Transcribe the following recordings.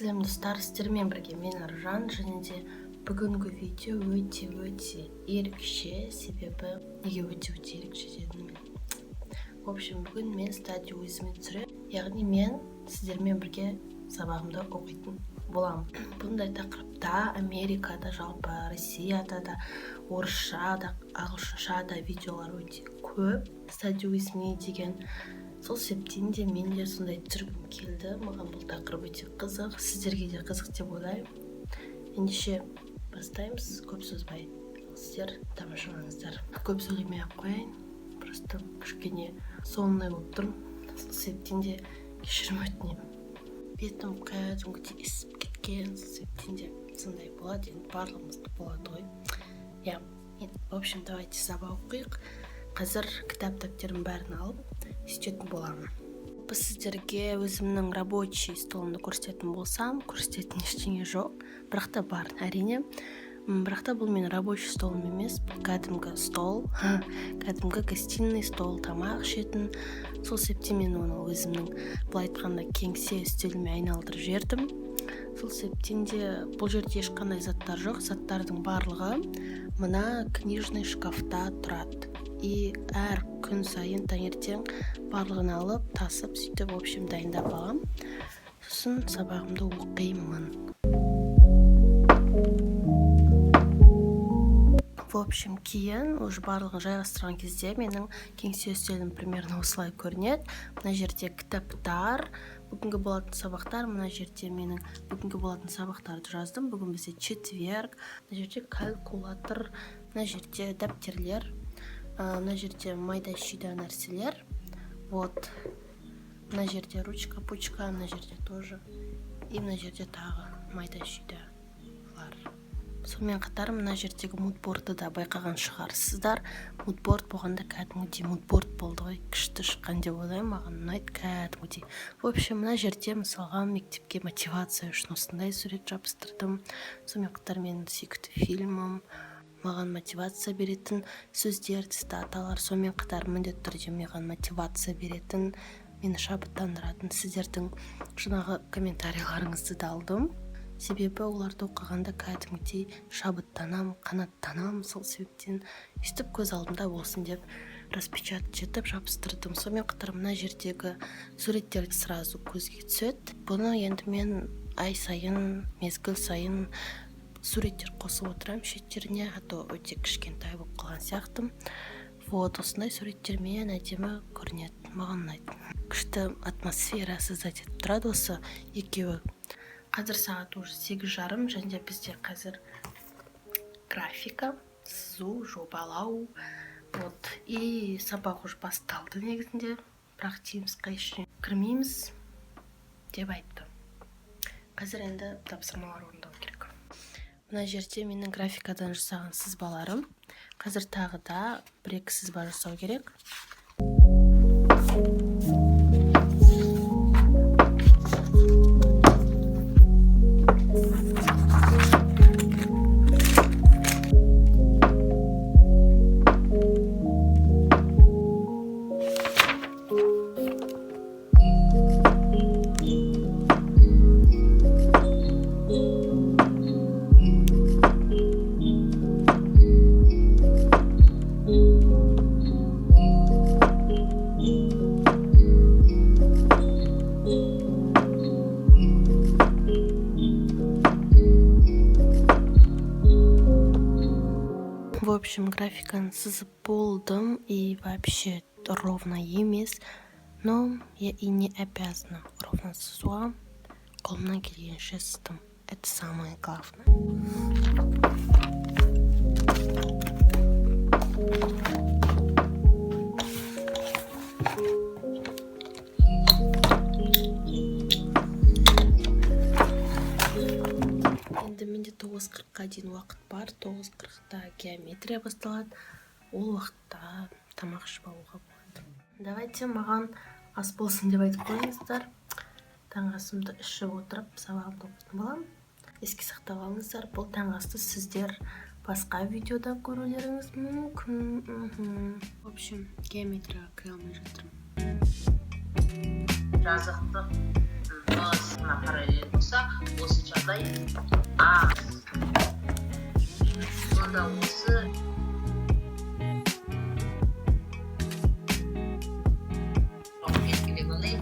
Сәлем достар, сіздермен бірге мен Аржан, және де бүгінгі видео өте ерекше, себебі неге өте ерекше дедім мен. В общем, бүгін мен стадия өзіме түсіремін, яғни мен сіздермен бірге сабағымды оқитын боламын. Бұндай тақырыпта Америкада, жалпы Россияда да, орысша да, ағылшынша да видеолар өте көп. Стадия өзіме деген сол себептен де мен де сондай түсіргім келді. Маған бұл тақырып өте қызық, сіздерге де қызық деп ойлаймын. Ендеше бастаймыз, көп сөзбай. Сіздер тамашалаңыздар. Көп сөйлемей-ақ қояйын, просто кішкене сондай болып тұрмын. Сол себептен де кешірім өтінемін. Бетім кәдімгідей ісіп кеткен, сол себептен де сондай болады, енді барлығымызда болады ғой. В общем, давайте сабақ оқиық. Қазір кітап-дәптерімнің бәрін алып істетін боламын. Біз сіздерге өзімнің рабочий столымды көрсететін болсам, көрсететін ештеңе жоқ. Бірақ та бар, әрине. Бірақ та бұл менің рабочий столым емес, кәдімгі стол, кәдімгі гостиный стол, тамақ ішетін. Сол себептен мен оны өзімнің былай айтқанда кеңсе үстеліме айналдырып жібердім. Сол себептен де бұл жерде ешқандай заттар жоқ. Заттардың барлығы мына книжный шкафта тұрады. И әр күн сайын таңертең барлығын алып, тасып, сөйтіп, в общем, дайындап алам. Сосын сабағымды оқимын. В общем, кейін уже барлығын жайғастырған кезде менің кеңсе үстелім примерно осылай көрінеді. Мына жерде кітаптар, бүгінгі болатын сабақтар, мына жерде менің бүгінгі болатын сабақтарды жаздым. Бүгін бізде четверг, мына жерде калькулятор, мына жерде дәптерлер, мына жерде майда-шүйда нәрселер. Вот. Мына жерде ручка-пучка, мына жерде тоже. И мына жерде тағы майда-шүйдалар. Сонымен қатар мына жердегі мудборды да байқаған шығарсыздар. Мудборд болғанда кәдімгідей мудборд болды ғой, күшті шыққан деп ойлаймын, маған ұнайды кәдімгідей. В общем, мына жерде мысалға мектепке мотивация үшін осындай сурет жабыстырдым. Сонымен қатар менің сүйікті фильмім, маған мотивация беретін сөздер, цитаталар, сонымен қатар міндетті түрде маған мотивация беретін, мені шабыттандыратын сіздердің жаңағы комментарийларыңызды да алдым. Себебі оларды оқығанда кәдімгідей шабыттанам, қанаттанам. Сол себептен өстіп көз алдымда болсын деп распечатать етіп жабыстырдым. Сонымен қатар мына жердегі суреттер сразу көзге түседі. Бұны енді мен ай сайын, мезгіл сайын суреттер қосып отырам шеттеріне, а то өте кішкентай болып қалған сияқтым. Вот, осындай суреттермен әдемі көрінеді, маған ұнайды. Күшті атмосфера создать етіп тұрады осы екеуі. Қазір сағат уже 8:30, және бізде қазір графика, сызу, жобалау. Вот, и сабақ уже басталды негізінде, бірақ тиімсқа ешіне кірмейміз деп айтты. Қазір енді тапсырмалар орындау керек. Мына жерде менің графикадан жасаған сызбаларым. Қазір тағы да 1-2 сызба жасау керек. В общем, графиканы сызып болдым, и вообще ровно емес, но я и не обязана ровно сызуға. Қолымнан келгенше сыздым. Это самое главное. Енді менде 9:40-қа дейін уақыт бар. 9:40-та геометрия басталады. Ол уақытта тамақ ішіп алуға болады. Давайте маған ас болсын деп айтып қойыңыздар. Таңғы асымды ішіп отырып сабағымды оқитын боламын. Еске сақтап алыңыздар, бұл таңғы асты сіздер басқа видеода көрулеріңіз мүмкін. В общем, геометрияға кіре алмай жатырмын. жазықты м-на параллель болса, осы жағдай а. Сонда осы белгілегені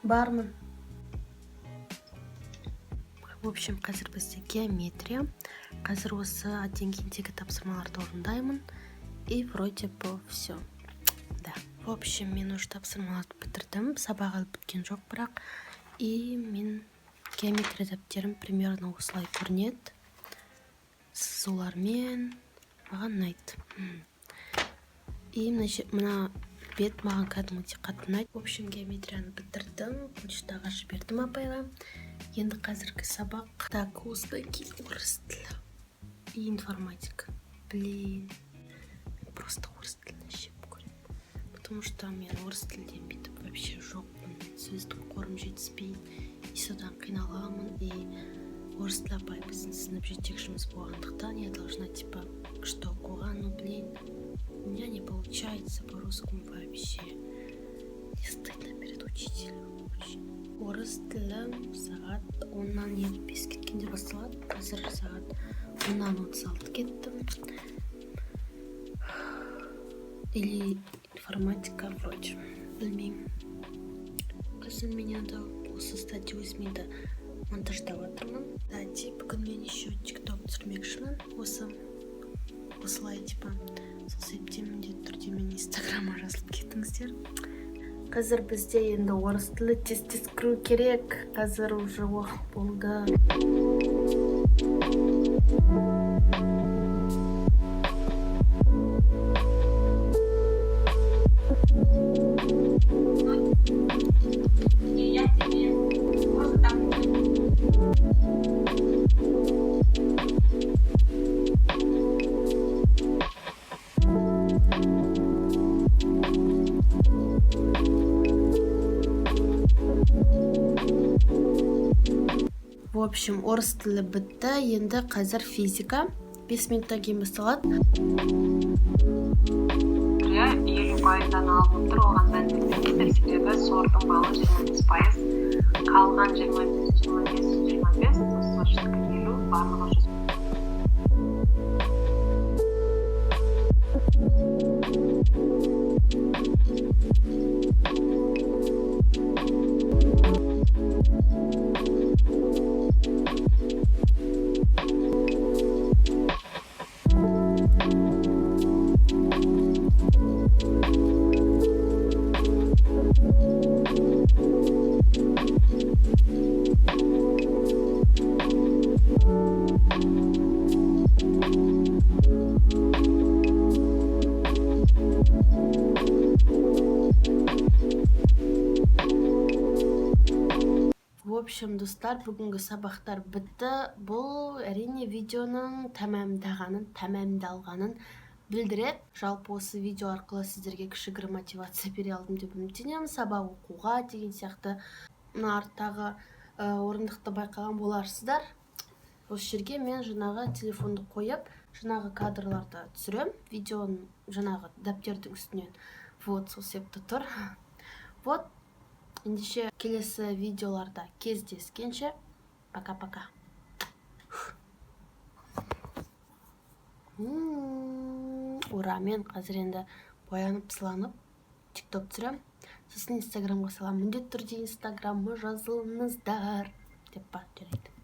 бармын. В общем, қазір бізде геометрия. Қазір осы деңгейдегі тапсырмаларды орындаймын. И вроде бы все. Да. В общем, мен уже тапсырмаларды бітірдім. Сабақ әлі біткен жоқ бірақ. И мен геометрия дәптерім примерно осылай көрінеді. Сіз олармен маған ұнайды. И мына бет маған кәдімгідей қатты ұнайды. В общем, геометрияны бітірдім. Почтаға жібердім апайға. Енді қазіргі сабақ. Так, осыдан кейін орыс тілі и информатика. Блин, мен просто орыс тілін жеп көремін. Потому что мен орыс тілден бүйтіп вообще жоқпын. Сөздің қорым жетіспейді. И содан қиналамын. И орыс тілі апай біздің сынып жетекшіміз болғандықтан я должна типа что оқыған, ну блин. У меня не получается по-русскому вообще. Не стыдно перед учителем вообще. Орыс тілі сағат 10-нан 55 кеткенде басталады. Қазір сағат 10-нан 36 кеттім. Или информатика вроде. Білмеймін. Қызым меня да осы статья өзімейді монтаждап жатырмын. Кстати, бүгін мен еще тикток түсірмекшімін. Осылай типа сол себептен міндетті түрде мен инстаграмға жазылып кетіңіздер. Қазір бізде енді орыс тілі тез кіру керек. Қазір уже уақыт болды. В общем, орыс тілі бітті. Енді қазір физика. 5 минуттан кейін басталады. 50%-дан алынып тұр, оған мән бермейді. Себебі сордың балы 25%, қалған 25, точно 50, барлығы 100. В общем, достар, бүгінгі сабақтар бітті. Бұл әрине видеоның тәмамдалғанын білдіреді. Жалпы осы видео арқылы сіздерге кішігірім мотивация бере алдым деп үміттенемін. Сабақ оқуға деген сияқты мына арттағы орындықты байқаған боларсыздар. Осы жерге мен жаңағы телефонды қойып, жаңағы кадрларды түсірем. Видеоның жаңағы дәптердің үстінен. Вот, сол себепті тұр. Вот. Ендеше келесі видеоларда кездескенше. Пока-пока. Ура, мен қазір енді боянып сыланып тикток түсірем. сосын инстаграмға саламын, міндетті түрде инстаграмға жазылыңыздар деп па жарайды.